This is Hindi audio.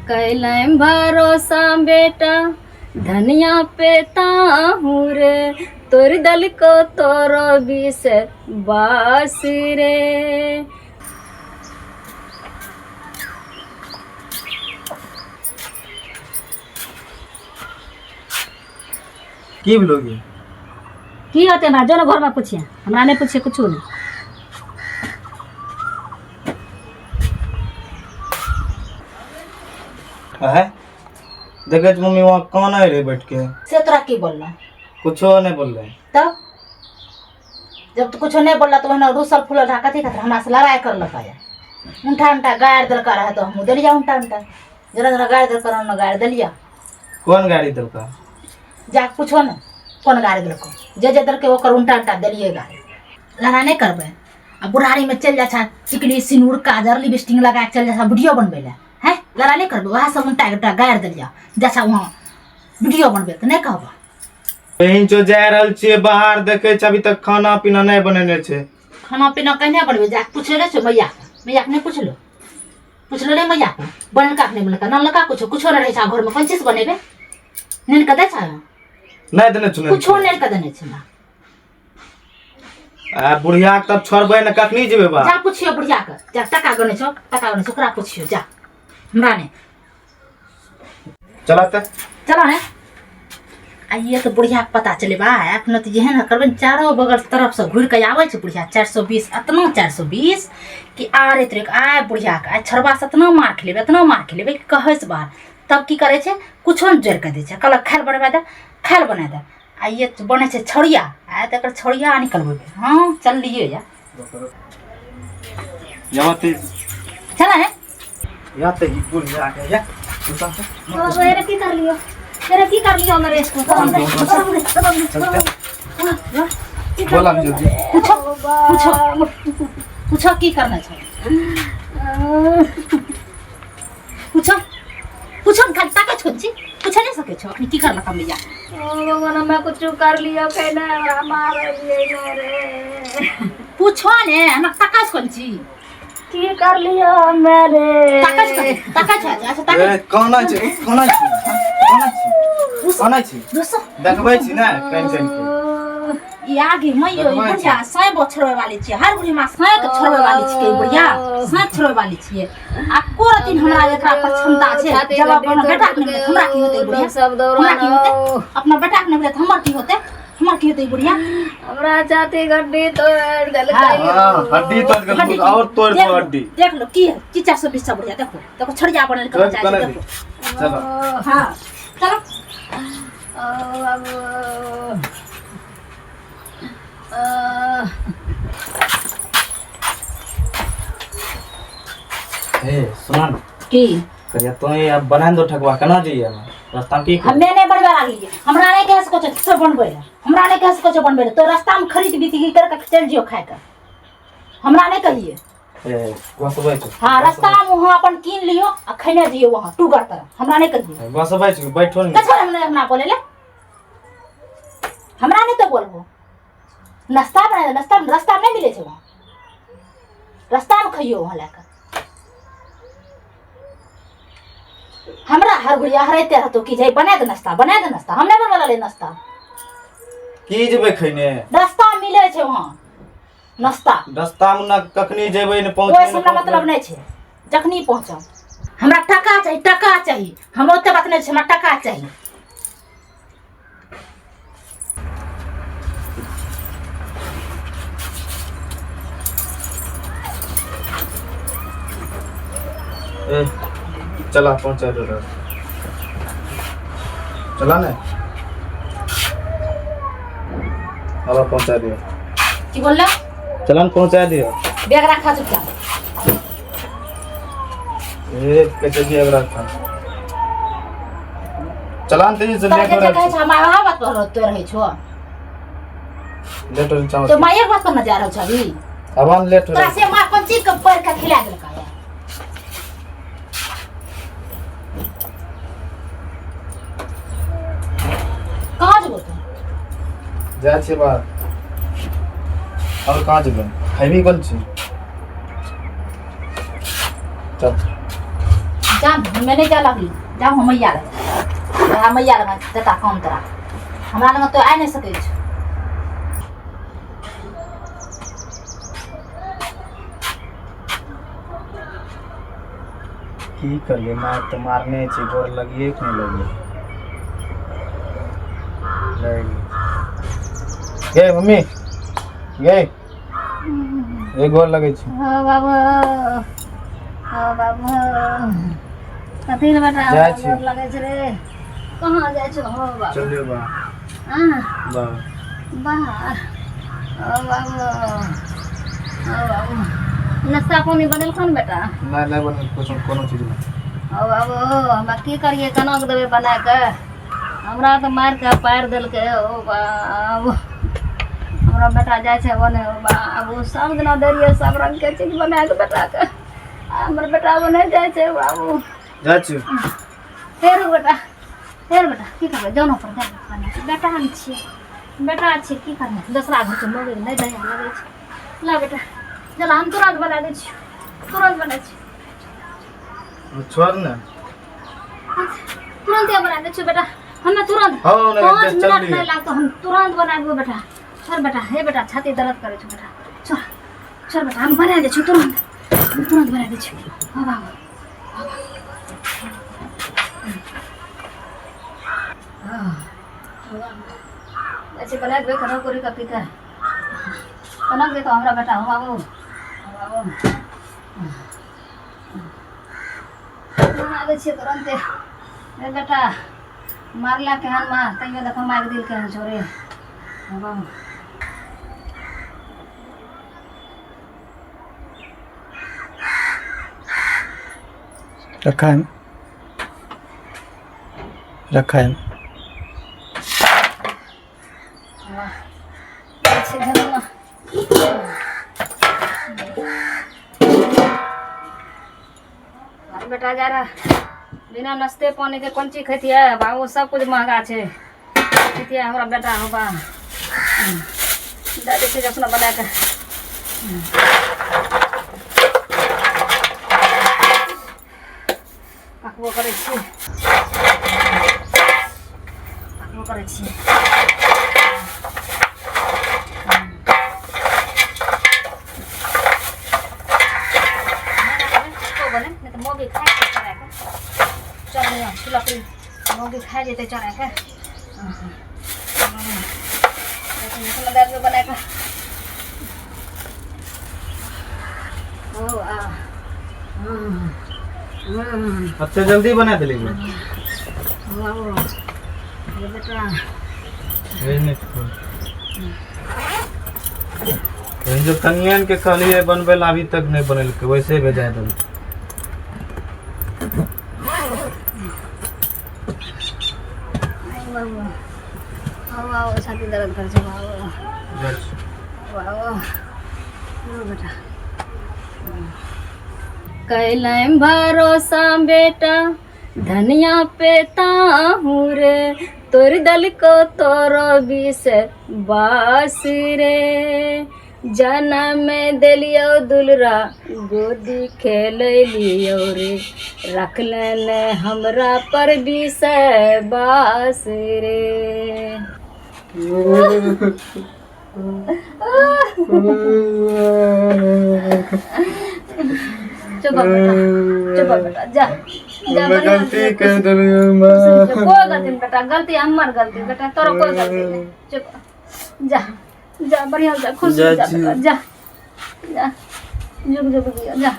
कैलम भरोसा बेटा धनिया पे ताहू रे तोर दल को तोरो बीस बासी रे। की बोलोगे? की होते ना जो ना घर में पूछिए, हमरा नहीं पूछिए कुछ नहीं। है देखे तो मम्मी वहाँ कौन है रे बैठ के? से तोरा की बोल रहा कुछ नहीं बोल रहे। तब जब तू कुछ नहीं बोल रहा तो वही रूसल फूल ढाका थी खातिर हमरा से लड़ाई कर लगा है। उंठा उंठा गाड़ दल कर है तो हम दलिया उंठा उंठा जरा जरा गाड़ दल कर हम गाड़ दलिया। कौन गाड़ी दल का? जा पूछो ना कौन गाड़ी दल को जे दल के ओकर उंठा उंठा दलिए गाड़ी लड़ा नहीं करबे। अब बुढ़ारी में चल जा टिकली सिनूर काजर लिपस्टिक लगा के चल जा वीडियो बनबे ला है लड़ा नहीं करबे। वहाँ सब उंठा उंठा गाड़ दलिया जैसा वहाँ वीडियो बनबे तो नहीं कहबा। बहन जो जा रहल छे बाहर देखे छ अभी तक खाना पीना नहीं बनेने छे। खाना पीना कहने बनबे जा पूछ ले छे मैया मैया ने पूछ लो रे मैया बनल का नहीं बनल का नल का कुछ रहे छा घर में कौन चीज बनेबे नेन कदे छा नहीं देने छुने कुछ नेन कदे नहीं छा। आ बुढ़िया तब छोड़बे न कखनी जेबे बा। जा पूछियो बुढ़िया के जा टका गने छो ओकरा पूछियो जा हमरा ने चला ने आइए तो बुढ़िया के पता चले बा अपने तो जेहन करबे चारों बगल तरफ से घुर के आवे छे बुढ़िया 420 अतना 420 कि आरे तक आय बुढ़िया के आय छरबा से इतना मार खेलेबे कि कहे से बाहर तब की करे छे कुछो न जोर के दे छे कल खाल बना दे आइए तो बने छे छड़िया आय तकर छड़िया निकलबे। हां चल लिए जा जमाते चला है या ते ही बुढ़िया के या तो मेरे की कर लियो मेरे इसको बोला जल्दी पूछो की करना चाहिए पूछो खाली ताका छोची पूछ नहीं सके छो अपनी की करना का मैया भगवान मैं कुछ कर लियो कहना हमारे लिए रे पूछो ने हम ताका छोची की कर लियो मेरे ताका अच्छा कौन छै देखबै छी ना टेंशन के यागे मइयो बुढ़िया सय बछरवे वाली छी हर बुढ़ी मां सय के छोड़वे वाली छी के बुढ़िया सय छोड़वे वाली छी आ कोर दिन हमरा एकरा पर क्षमता छै जवाब अपन बेटा के ने हमरा की होतै बुढ़िया हमरा की होतै अपना बेटा के ने हमर की होतै बुढ़िया हमरा जाते गड्डी तोड़ गल हड्डी तोड़ गल और तोड़ हड्डी देख लो की 420 सब बुढ़िया देखो छड़िया बनल कर चाहिए देखो चलो हां चलो ए सुना की करिया तो ये अब बना दो ठगवा केना जइए रास्ता में की हमें नहीं बनबे लागी हमरा नहीं कह सको छ बनबे हमरा नहीं कह सको छ बनबे तो रास्ता में खरीद बीती कर के चल जियो खाए के हमरा नहीं कहिए ए बसबै छ। हां रास्ता में वहां अपन कीन लियो आ खने जियो वहां टूगर तरह हमरा नहीं कहिए बसबै छ बैठो न कछ हमरा बोले ले हमरा नहीं तो बोलबो नाश्ता बना रास्ता में नहीं मिले छ वहां रास्ता में खइयो वहां लेकर हमरा हर गुड़िया हरते रहतो कि जे बना दे नाश्ता हम नहीं बनवा ले नाश्ता की जेबै खइने रास्ता में मिले छै वहां नाश्ता रास्ता में न कखनी जेबै न पहुंचबै ओइ हमरा मतलब नहीं छै जखनी पहुंचब हमरा टका चाहिए हम ओते बात नहीं छै हमरा टका चाहिए ए चला पहुंचा दो चला ना अब पहुंचा दियो की बोलला चला न पहुंचा दियो बैग रखा चुपचाप ए कैसे बैग रखा चला न तेजी से तोरा लेकर जे कहे छ हमरा वहां बात पर तो रहे छो लेट हो जाओ तो माये बात करना जा रहा छ अभी अब लेट हो तोरा से मां कोन चीज के पर के खिला देलका है कहां जेबो तू जा छे बात और कहां जेबे खैबी कोन छी चल जा मैं नहीं जा लगली जा हम मैया लग वहाँ मैया लग जता काम तोरा हमरा लग तो आ नहीं सकै छै की करिए मार तो मारने छी गोर लगिए कि नहीं लगिए गे मम्मी गे ए गोर लगे छी हां बाबू हां बाबू कथी ले बेटा जाइ छी। गोर लगे छै रे कहाँ जाइ छ हो बाबू चलिए बा हां बा बाहर ओ बाबू ओ बाबू नाश्ता पानी बनल कौन बेटा नहीं बन कुछ कोनो चीज नहीं ओ बाबू हम की करिए केना के देबे बना के हमरा तो मार के पार देलकै ओ बाबू हमरा बेटा जाइ छै बने ओ बाबू सब दिना देरिए सब रंग के चीज बना के बेटा के हमर बेटा बने जाइ छै बाबू जा छी फेर बेटा की करबे जौना पर दे बना के बेटा हम छी बेटा छी की करबे दूसरा घर के लोग नहीं दया लगे छै ला बेटा चल हम तुरंत बना दै छी तुरंत बना छी छोड़ ना तुरंत बना दै छी बेटा हमें तुरंत हाँ, नहीं, 5 मिनट जल्दी। नहीं लगता हम तुरंत बना देबो बेटा चल बेटा हे बेटा छाती दर्द करे छै बेटा चल चल बेटा हम बना दै छी तुरंत बना दै छी हां बाबू ऐसे बना देबे कनो कोरी का पिता कना दे तो हमरा बेटा हो बाबू बना दै छी तुरंत ए बेटा मारला केहन मार तैयो देखो मार दिल केहन छोरे बाबू रखा है अच्छे धन्यवाद बेटा जा रहा बिना नाश्ते पानी के कौन चीज खेती है बाबू सब कुछ महंगा छे खेती है हमारा बेटा होगा दादी से अपना बना के पकबो करे छी मोगी खाए के चढ़ा के चढ़िया छिलक मोगी खा जेते चढ़ा के दाल में बना के ओ आ अच्छा जल्दी बना दे लीजिए ये बेटा जो कनियन के कहलिए बनबे ला अभी तक नहीं बनल के वैसे ही भेजा दे बाबू छाती दर्द कर छै बाबू बेटा कैलम भरोसा बेटा धनिया पे ताहू रे तोर दल को तोरो बीस बास रे जनम दिलियो दुलरा गोदी खेल लियो रे रखलन हमरा पर बीस बास रे चुप बेटा जा गलती कर दिली कोई गलती नहीं बेटा गलती हमार गलती बेटा तोरा कोई गलती नहीं चुप जा जा बढ़िया जा खुश जा बेटा जा जा जुग जुग दिया जा